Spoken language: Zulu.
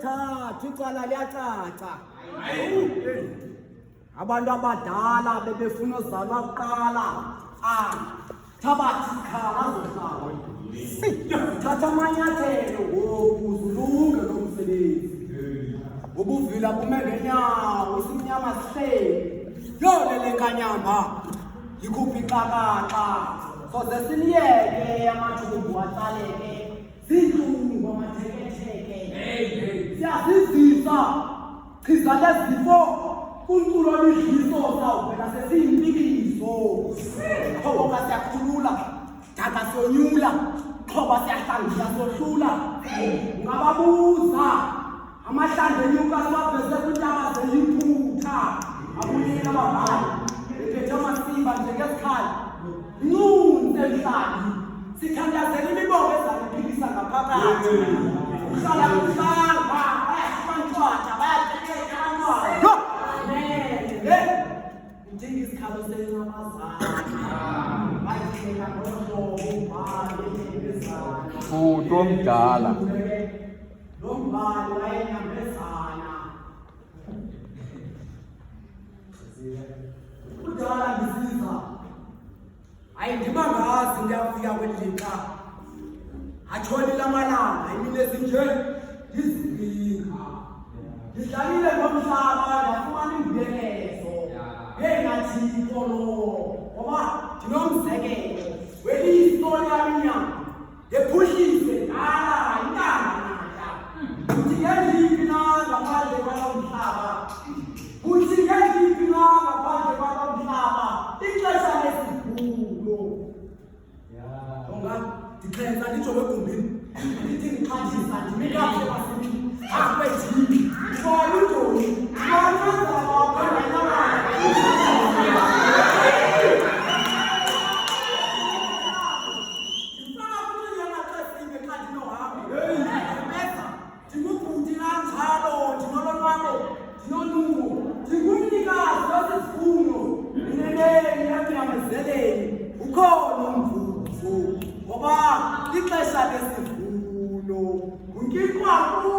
lwesithathu icala liyacaca. Abantu abadala bebefuna uzalwa kuqala. Thabathi ikhala zohlala. Thatha amanyathelo wokuze ulunge lo msebenzi. Ubuvila bume ngenyawo, isimnyama sihleli. Yolele nkanyamba, yikhuphi ixakaxa. Soze siniyeke amathumbu atsaleke. Zintlungu amatheketheke. Siyazizisa, chiza lezifo. Kuntulo lidliso sawuvela sesiyimpikiso. Qoba siyakhulula, dada siyonyula. Qoba siyahlangisa sohlula. Ungababuza amahlandla enyuka abaveze kwintaba zeyiphutha. Abuyela ababhali bephethe amasimba njengesikhali. Nunze emhlali sithandazela imibongo ezaliphikisa ngaphakathi. Uhlala kuhlanga bayashibantshwaja bayatekeka abantwana. Udinga isikhalo senyamazana bayihlela ngohlobo umbhali enyembezana. Futhi omdala. Lo mbhali wayenyambezana. Kudala ngisiza. Hayi ndibangazi ngiyafika kwelixa. Atholi lamalanga imini esinje izinga. Ngidlalile ngomhlaba ngafumana imbuyekezo. Ngathiko lo. Ngoba ndinomzekelo welihistoli yaminyaka. Ephuhlise ala intanga nala. Uthi ngeziphi na ngaphandle kwalo mhlaba. Uthi ngeziphi na ngaphandle kwalo mhlaba. Ixesha lesivulo. Ngoba ndikhenza ndijobe egumbini. Ndithi ngixhathisa ndimekaphe basemini. Akwethini. Ngoba uJoni. Ngoba ukhona umvuzo ngoba ixesha lesivuno unkikwaku